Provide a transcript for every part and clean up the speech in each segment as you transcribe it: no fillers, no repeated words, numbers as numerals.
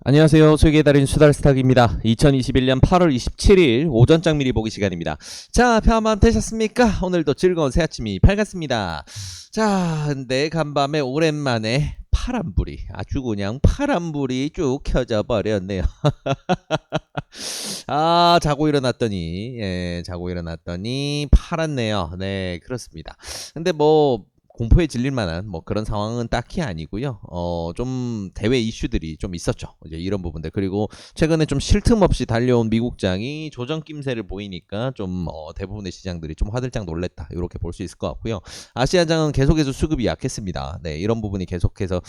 안녕하세요. 수익의 달인 수달스탁입니다. 2021년 8월 27일 오전장 미리 보기 시간입니다. 자, 표 한번 되셨습니까? 오늘도 즐거운 새 아침이 밝았습니다. 자, 근데 간밤에 오랜만에 파란불이 아주 그냥 파란불이 쭉 켜져 버렸네요. 아, 자고 일어났더니 파랗네요. 네, 그렇습니다. 근데 뭐 공포에 질릴 만한 뭐 그런 상황은 딱히 아니고요. 좀 대외 이슈들이 좀 있었죠. 이제 이런 부분들. 그리고 최근에 좀 쉴 틈 없이 달려온 미국장이 조정 낌새를 보이니까 좀 대부분의 시장들이 좀 화들짝 놀랬다. 이렇게 볼 수 있을 것 같고요. 아시아장은 계속해서 수급이 약했습니다. 네, 이런 부분이 계속해서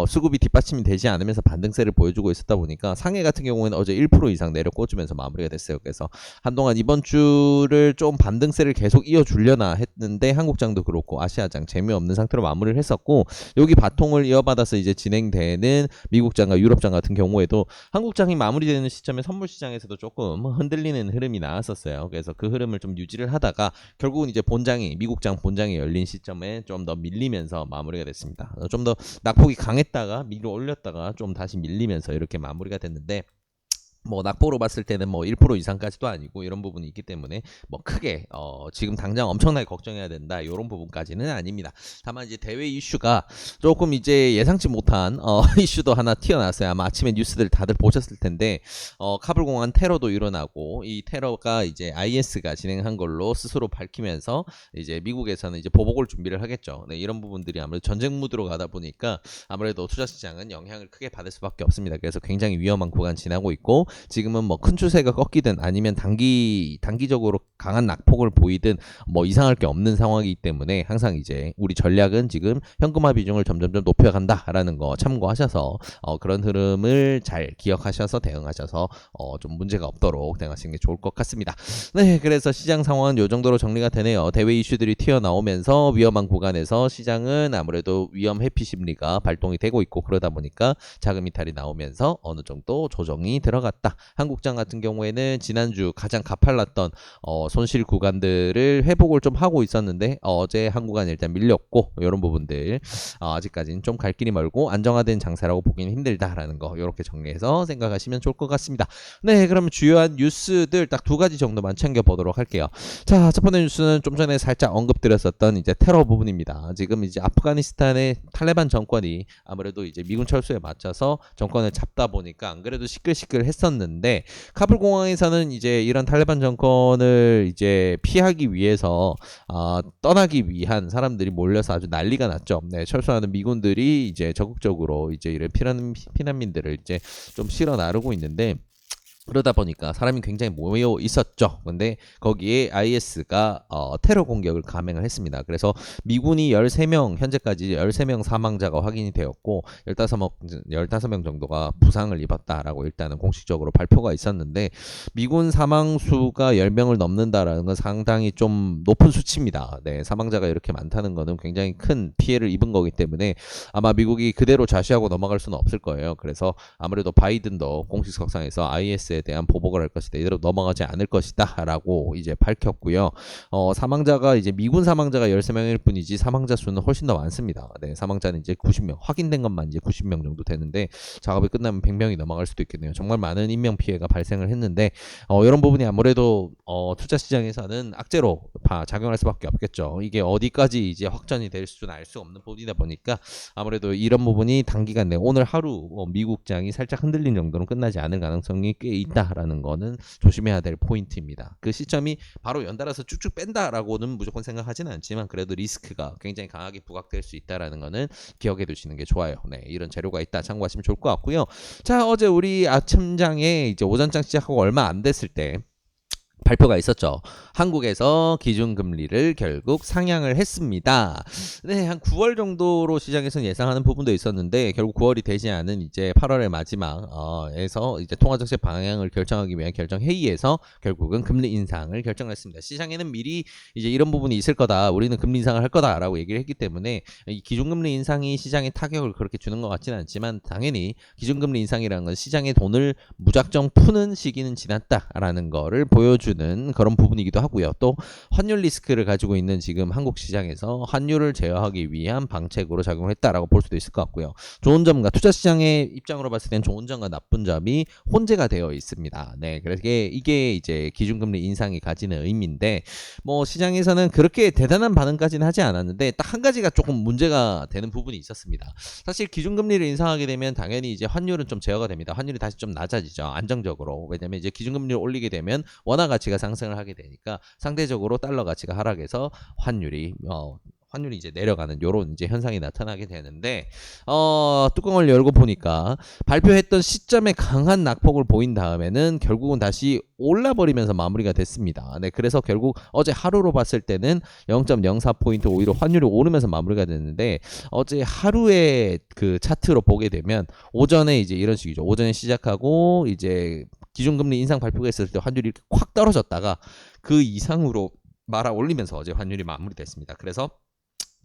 수급이 뒷받침이 되지 않으면서 반등세를 보여주고 있었다 보니까 상해 같은 경우에는 어제 1% 이상 내려 꽂으면서 마무리가 됐어요. 그래서 한동안 이번 주를 좀 반등세를 계속 이어주려나 했는데 한국장도 그렇고 아시아장 재미없는 상태로 마무리를 했었고, 여기 바통을 이어받아서 이제 진행되는 미국장과 유럽장 같은 경우에도 한국장이 마무리되는 시점에 선물 시장에서도 조금 흔들리는 흐름이 나왔었어요. 그래서 그 흐름을 좀 유지를 하다가 결국은 이제 미국장 본장이 열린 시점에 좀 더 밀리면서 마무리가 됐습니다. 좀 더 낙폭이 강했다가 밀어 올렸다가 좀 다시 밀리면서 이렇게 마무리가 됐는데, 뭐 낙보로 봤을 때는 뭐 1% 이상까지도 아니고 이런 부분이 있기 때문에 뭐 크게 지금 당장 엄청나게 걱정해야 된다 이런 부분까지는 아닙니다. 다만 이제 대외 이슈가 조금 이제 예상치 못한 이슈도 하나 튀어나왔어요. 아마 아침에 뉴스들 다들 보셨을 텐데 카불 공항 테러도 일어나고, 이 테러가 이제 IS가 진행한 걸로 스스로 밝히면서 이제 미국에서는 이제 보복을 준비를 하겠죠. 네, 이런 부분들이 아무래도 전쟁 무드로 가다 보니까 아무래도 투자 시장은 영향을 크게 받을 수밖에 없습니다. 그래서 굉장히 위험한 구간 지나고 있고, 지금은 뭐 큰 추세가 꺾이든 아니면 단기적으로 강한 낙폭을 보이든 뭐 이상할 게 없는 상황이기 때문에 항상 이제 우리 전략은 지금 현금화 비중을 점점점 높여간다라는 거 참고하셔서 그런 흐름을 잘 기억하셔서 대응하셔서 좀 문제가 없도록 대응하시는 게 좋을 것 같습니다. 네, 그래서 시장 상황은 이 정도로 정리가 되네요. 대외 이슈들이 튀어나오면서 위험한 구간에서 시장은 아무래도 위험 회피 심리가 발동이 되고 있고, 그러다 보니까 자금 이탈이 나오면서 어느 정도 조정이 들어갔다. 한국장 같은 경우에는 지난주 가장 가팔랐던 손실 구간들을 회복을 좀 하고 있었는데 어제 한 구간 일단 밀렸고, 이런 부분들 아직까지는 좀 갈 길이 멀고 안정화된 장세라고 보기는 힘들다라는 거 이렇게 정리해서 생각하시면 좋을 것 같습니다. 네, 그러면 주요한 뉴스들 딱 두 가지 정도만 챙겨보도록 할게요. 자, 첫 번째 뉴스는 좀 전에 살짝 언급드렸었던 이제 테러 부분입니다. 지금 이제 아프가니스탄의 탈레반 정권이 아무래도 이제 미군 철수에 맞춰서 정권을 잡다 보니까 안 그래도 시끌시끌 했었는데, 카불 공항에서는 이제 이런 탈레반 정권을 이제 피하기 위해서 떠나기 위한 사람들이 몰려서 아주 난리가 났죠. 네, 철수하는 미군들이 이제 적극적으로 이제 이런 피난민들을 이제 좀 실어 나르고 있는데, 그러다 보니까 사람이 굉장히 모여 있었죠. 근데 거기에 IS가 테러 공격을 감행을 했습니다. 그래서 미군이 13명, 현재까지 13명 사망자가 확인이 되었고 15명 정도가 부상을 입었다라고 일단은 공식적으로 발표가 있었는데, 미군 사망 수가 10명을 넘는다라는 건 상당히 좀 높은 수치입니다. 네, 사망자가 이렇게 많다는 거는 굉장히 큰 피해를 입은 거기 때문에 아마 미국이 그대로 좌시하고 넘어갈 수는 없을 거예요. 그래서 아무래도 바이든도 공식 석상에서 IS에 대한 보복을 할 것이다, 이대로 넘어가지 않을 것이다 라고 이제 밝혔고요. 사망자가 이제 미군 사망자가 13명일 뿐이지 사망자 수는 훨씬 더 많습니다. 네, 사망자는 이제 90명, 확인된 것만 이제 90명 정도 되는데 작업이 끝나면 100명이 넘어갈 수도 있겠네요. 정말 많은 인명 피해가 발생을 했는데 이런 부분이 아무래도 투자 시장에서는 악재로 작용할 수밖에 없겠죠. 이게 어디까지 이제 확전이 될 수는 알 수 없는 부분이다 보니까 아무래도 이런 부분이 단기간 내 오늘 하루 미국장이 살짝 흔들린 정도는 끝나지 않을 가능성이 꽤 있다라는 거는 조심해야 될 포인트입니다. 그 시점이 바로 연달아서 쭉쭉 뺀다라고는 무조건 생각하지는 않지만 그래도 리스크가 굉장히 강하게 부각될 수 있다라는 거는 기억해 두시는 게 좋아요. 네, 이런 재료가 있다 참고하시면 좋을 것 같고요. 자, 어제 우리 아침장에 이제 오전장 시작하고 얼마 안 됐을 때 발표가 있었죠. 한국에서 기준금리를 결국 상향을 했습니다. 네, 한 9월 정도로 시장에서는 예상하는 부분도 있었는데 결국 9월이 되지 않은 이제 8월의 마지막에서 이제 통화정책 방향을 결정하기 위한 결정회의에서 결국은 금리 인상을 결정했습니다. 시장에는 미리 이제 이런 부분이 있을 거다, 우리는 금리 인상을 할 거다라고 얘기를 했기 때문에 이 기준금리 인상이 시장에 타격을 그렇게 주는 것 같지는 않지만, 당연히 기준금리 인상이라는 건 시장의 돈을 무작정 푸는 시기는 지났다라는 거를 보여주는 보여주는 그런 부분이기도 하고요. 또 환율 리스크를 가지고 있는 지금 한국 시장에서 환율을 제어하기 위한 방책으로 작용했다라고 볼 수도 있을 것 같고요. 좋은 점과 투자 시장의 입장으로 봤을 땐 좋은 점과 나쁜 점이 혼재가 되어 있습니다. 네, 그래서 이게 이제 기준금리 인상이 가지는 의미인데 뭐 시장에서는 그렇게 대단한 반응까지는 하지 않았는데 딱 한 가지가 조금 문제가 되는 부분이 있었습니다. 사실 기준금리를 인상하게 되면 당연히 이제 환율은 좀 제어가 됩니다. 환율이 다시 좀 낮아지죠. 안정적으로. 왜냐면 이제 기준금리를 올리게 되면 원화 가치가 상승을 하게 되니까 상대적으로 달러 가치가 하락해서 환율이 이제 내려가는 요런 이제 현상이 나타나게 되는데 뚜껑을 열고 보니까 발표했던 시점에 강한 낙폭을 보인 다음에는 결국은 다시 올라버리면서 마무리가 됐습니다. 네, 그래서 결국 어제 하루로 봤을 때는 0.04포인트 오히려 환율이 오르면서 마무리가 됐는데 어제 하루의 그 차트로 보게 되면 오전에 이제 이런 식이죠. 오전에 시작하고 이제 기준금리 인상 발표가 있을 때 환율이 이렇게 콱 떨어졌다가 그 이상으로 말아 올리면서 어제 환율이 마무리됐습니다. 그래서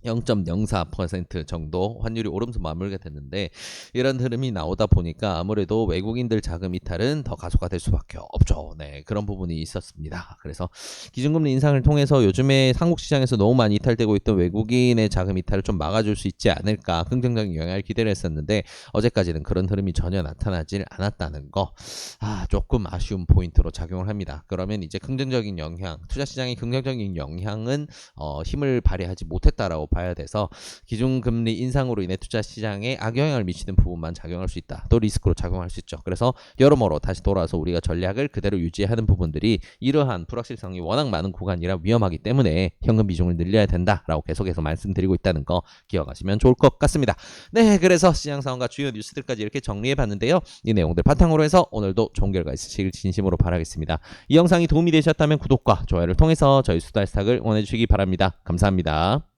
0.04% 정도 환율이 오르면서 마무리가 됐는데 이런 흐름이 나오다 보니까 아무래도 외국인들 자금 이탈은 더 가속화될 수밖에 없죠. 네, 그런 부분이 있었습니다. 그래서 기준금리 인상을 통해서 요즘에 한국 시장에서 너무 많이 이탈되고 있던 외국인의 자금 이탈을 좀 막아줄 수 있지 않을까 긍정적인 영향을 기대를 했었는데 어제까지는 그런 흐름이 전혀 나타나질 않았다는 거 조금 아쉬운 포인트로 작용을 합니다. 그러면 이제 긍정적인 영향, 투자 시장의 긍정적인 영향은 힘을 발휘하지 못했다라고 봐야 돼서 기준금리 인상으로 인해 투자 시장에 악영향을 미치는 부분만 작용할 수 있다. 또 리스크로 작용할 수 있죠. 그래서 여러모로 다시 돌아와서 우리가 전략을 그대로 유지하는 부분들이 이러한 불확실성이 워낙 많은 구간이라 위험하기 때문에 현금 비중을 늘려야 된다라고 계속해서 말씀드리고 있다는 거 기억하시면 좋을 것 같습니다. 네, 그래서 시장 상황과 주요 뉴스들까지 이렇게 정리해 봤는데요. 이 내용들 바탕으로 해서 오늘도 좋은 결과 있으시길 진심으로 바라겠습니다. 이 영상이 도움이 되셨다면 구독과 좋아요를 통해서 저희 수다스탁을 응원해 주시기 바랍니다. 감사합니다.